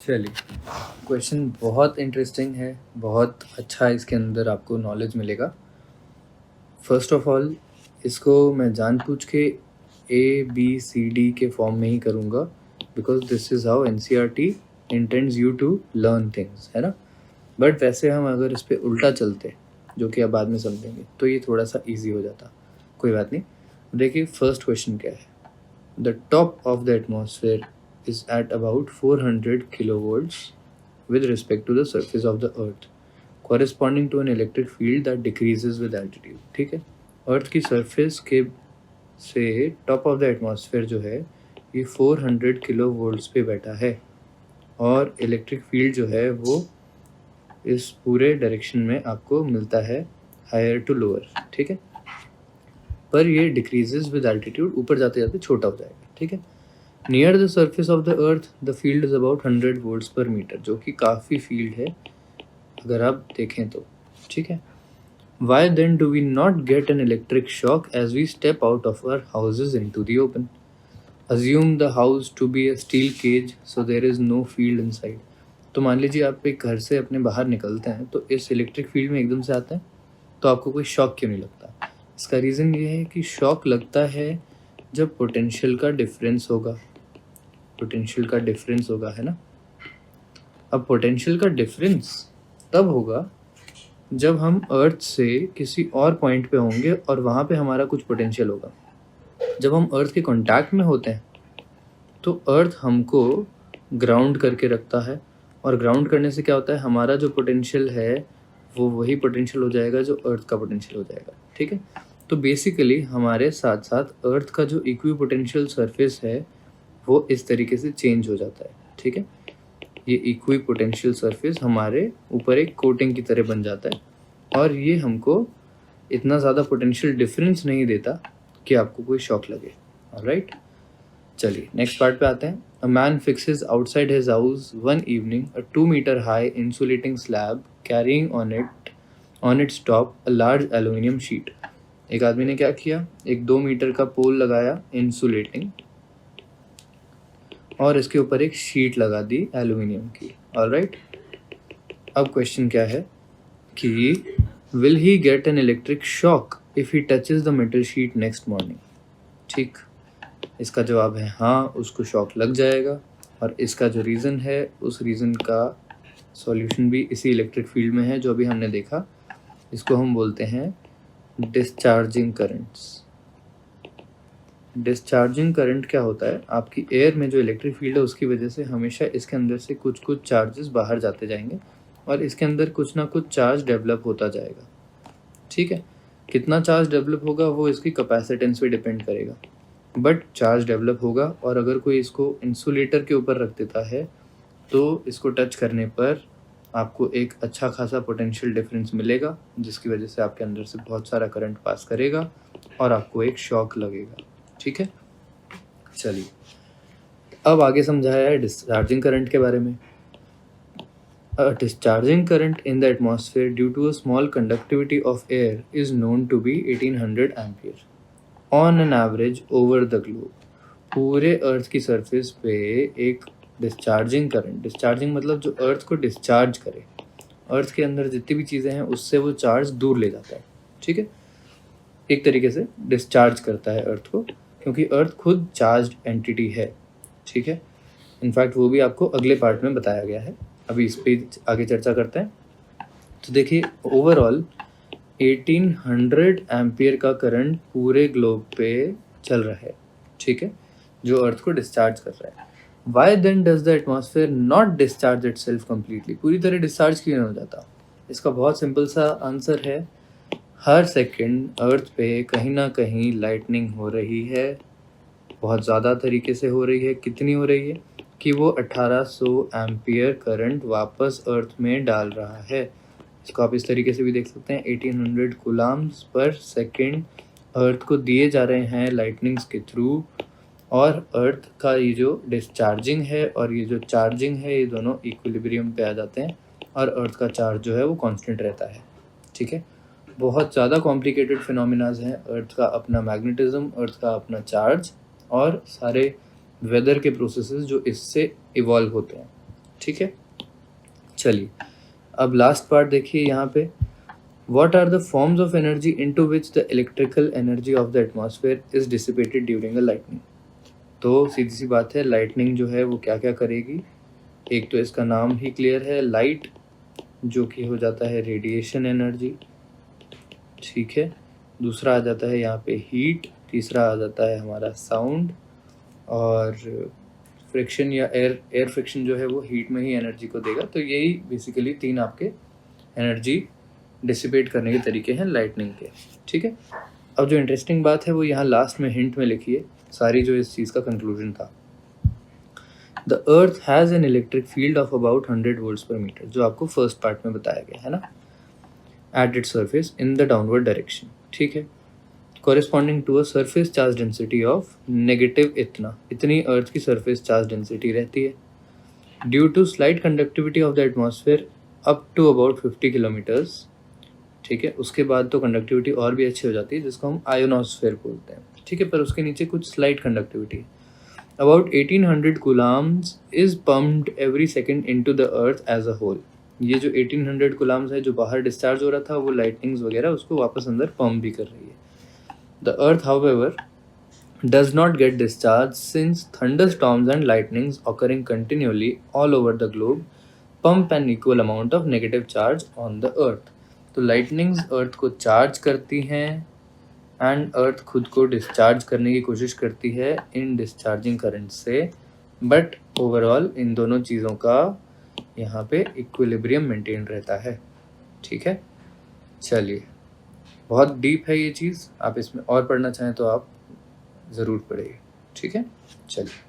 चलिए, क्वेश्चन बहुत इंटरेस्टिंग है, बहुत अच्छा इसके अंदर आपको नॉलेज मिलेगा। फर्स्ट ऑफ ऑल इसको मैं जानबूझ के ए, बी, सी, डी के फॉर्म में ही करूँगा because this is how NCERT intends you to learn things, है ना? बट वैसे हम अगर इस पे उल्टा चलते, जो कि आप बाद में समझेंगे, तो ये थोड़ा-सा ईज़ी हो जाता। कोई बात नहीं। देखिए फर्स्ट क्वेश्चन क्या है? The top of the atmosphere is at about 400 kilovolts with respect to the surface of the earth, corresponding to an electric field that decreases with altitude. ठीक है, अर्थ की सरफेस के से टॉप ऑफ द एटमॉस्फेयर जो है ये 400 kilo volts पे बैठा है और इलेक्ट्रिक फील्ड जो है वो इस पूरे डायरेक्शन में आपको मिलता है हायर टू लोअर। ठीक है, पर ये डिक्रीजेज विद एल्टीट्यूड, ऊपर जाते जाते छोटा हो जाएगा। ठीक है, near the surface of the earth the field is about 100 volts per metre, जो कि काफ़ी फील्ड है अगर आप देखें तो। ठीक है, why then do we not get an electric shock as we step out of our houses into the open? Assume the house to be a steel cage so there is no field inside. तो मान लीजिए आप एक घर से अपने बाहर निकलते हैं तो इस इलेक्ट्रिक फील्ड में एकदम से आते हैं, तो आपको कोई शॉक क्यों नहीं लगता? इसका रीज़न ये है कि शॉक लगता है जब पोटेंशियल का डिफरेंस होगा, है ना? अब पोटेंशियल का डिफरेंस तब होगा जब हम अर्थ से किसी और पॉइंट पे होंगे और वहाँ पे हमारा कुछ पोटेंशियल होगा। जब हम अर्थ के कांटेक्ट में होते हैं तो अर्थ हमको ग्राउंड करके रखता है, और ग्राउंड करने से क्या होता है, हमारा जो पोटेंशियल है वो वही पोटेंशियल हो जाएगा जो अर्थ का पोटेंशियल हो जाएगा। ठीक है, तो बेसिकली हमारे साथ साथ अर्थ का जो इक्वी पोटेंशियल सरफेस है वो इस तरीके से चेंज हो जाता है। ठीक है, ये इक्वी पोटेंशियल सरफेस हमारे ऊपर एक कोटिंग की तरह बन जाता है और ये हमको इतना ज़्यादा पोटेंशियल डिफरेंस नहीं देता कि आपको कोई शॉक लगे। ऑलराइट, चलिए नेक्स्ट पार्ट पे आते हैं। A man fixes outside his house one evening a 2 metre high insulating slab carrying on its top a large aluminium sheet. एक आदमी ने क्या किया, एक 2 मीटर का पोल लगाया इंसुलेटिंग और इसके ऊपर एक शीट लगा दी एल्यूमिनियम की। ऑलराइट, अब क्वेश्चन क्या है कि will he gate an electric shock if he touches the metal sheet next morning? ठीक, इसका जवाब है हाँ, उसको शॉक लग जाएगा। और इसका जो रीज़न है उस रीज़न का सॉल्यूशन भी इसी इलेक्ट्रिक फील्ड में है जो अभी हमने देखा। इसको हम बोलते हैं डिस्चार्जिंग करंट्स। डिस्चार्जिंग करंट क्या होता है, आपकी एयर में जो इलेक्ट्रिक फील्ड है उसकी वजह से हमेशा इसके अंदर से कुछ कुछ चार्जेस बाहर जाते जाएंगे और इसके अंदर कुछ ना कुछ चार्ज डेवलप होता जाएगा। ठीक है, कितना चार्ज डेवलप होगा वो इसकी कैपेसिटेंस पे डिपेंड करेगा, बट चार्ज डेवलप होगा। और अगर कोई इसको इंसुलेटर के ऊपर रख देता है तो इसको टच करने पर आपको एक अच्छा खासा पोटेंशियल डिफरेंस मिलेगा, जिसकी वजह से आपके अंदर से बहुत सारा करंट पास करेगा और आपको एक शॉक लगेगा। ठीक है, चलिए अब आगे समझाया है डिस्चार्जिंग करंट के बारे में। A discharging current in the atmosphere due to a small conductivity of air is known to be 1800 ampere on an average over the globe. पूरे अर्थ की सरफेस पे एक डिस्चार्जिंग करंट, डिस्चार्जिंग मतलब जो अर्थ को डिस्चार्ज करे, अर्थ के अंदर जितनी भी चीज़ें हैं उससे वो चार्ज दूर ले जाता है। ठीक है, एक तरीके से डिस्चार्ज करता है अर्थ को, क्योंकि अर्थ खुद चार्ज्ड एंटिटी है। ठीक है, इनफैक्ट वो भी आपको अगले पार्ट में बताया गया है, अभी इस पे आगे चर्चा करते हैं। तो देखिए ओवरऑल 1800 एम्पियर का करंट पूरे ग्लोब पे चल रहा है। ठीक है, जो अर्थ को डिस्चार्ज कर रहा है। Why then does the atmosphere not discharge itself completely? पूरी तरह डिस्चार्ज क्यों नहीं हो जाता? इसका बहुत सिंपल सा आंसर है, हर सेकेंड अर्थ पे कहीं ना कहीं लाइटनिंग हो रही है, बहुत ज़्यादा तरीके से हो रही है। कितनी हो रही है कि वो 1800 एम्पियर करंट वापस अर्थ में डाल रहा है। इसको आप इस तरीके से भी देख सकते हैं, 1800 कूलाम्स पर सेकेंड अर्थ को दिए जा रहे हैं लाइटनिंग्स के थ्रू, और अर्थ का ये जो डिस्चार्जिंग है और ये जो चार्जिंग है ये दोनों इक्विलिब्रियम पे आ जाते हैं और अर्थ का चार्ज जो है वो कांस्टेंट रहता है। ठीक है, बहुत ज़्यादा कॉम्प्लिकेटेड फिनोमिनाज हैं। अर्थ का अपना मैग्नेटिज्म, अर्थ का अपना चार्ज और सारे वेदर के प्रोसेसेस जो इससे इवॉल्व होते हैं। ठीक है, चलिए अब लास्ट पार्ट देखिए यहाँ पे, what are the forms of energy into which the electrical energy of the atmosphere is dissipated during a lightning. तो सीधी सी बात है, लाइटनिंग जो है वो क्या क्या करेगी। एक तो इसका नाम ही क्लियर है, लाइट, जो कि हो जाता है रेडिएशन एनर्जी, ठीक है। दूसरा आ जाता है यहाँ पे हीट, तीसरा आ जाता है हमारा साउंड, और फ्रिक्शन या एयर फ्रिक्शन जो है वो हीट में ही एनर्जी को देगा। तो यही बेसिकली 3 आपके एनर्जी डिसिपेट करने के तरीके हैं लाइटनिंग के, ठीक है। अब जो इंटरेस्टिंग बात है वो यहाँ लास्ट में हिंट में लिखी है, सारी जो इस चीज़ का कंक्लूजन था। The earth has an electric field of about 100 volts per metre, जो आपको फर्स्ट पार्ट में बताया गया है ना, at its surface in the downward direction, ठीक है, corresponding to a surface charge density of negative इतनी अर्थ की सरफेस चार्ज डेंसिटी रहती है। Due to slight conductivity of the atmosphere up to about 50 kilometres, ठीक है। उसके बाद तो कंडक्टिविटी और भी अच्छी हो जाती है, जिसको हम आयोनोस्फेयर बोलते हैं, ठीक है, पर उसके नीचे कुछ slight conductivity. About 1800 coulombs is pumped every second into the earth as a whole. ये जो 1800 कूलाम्स है जो बाहर डिस्चार्ज हो रहा था, वो लाइटनिंग्स वगैरह उसको वापस अंदर पम्प भी कर रही है। The earth however does not get discharged since thunderstorms and lightnings occurring continually all over the globe pump an equal amount of negative charge on the earth। तो lightnings अर्थ को चार्ज करती हैं एंड अर्थ खुद को discharge करने की कोशिश करती है इन डिस्चार्जिंग करंट से, बट ओवरऑल इन दोनों चीज़ों का यहाँ पे इक्विलिब्रियम मेंटेन रहता है, ठीक है। चलिए, बहुत डीप है ये चीज़, आप इसमें और पढ़ना चाहें तो आप ज़रूर पढ़िए, ठीक है। चलिए।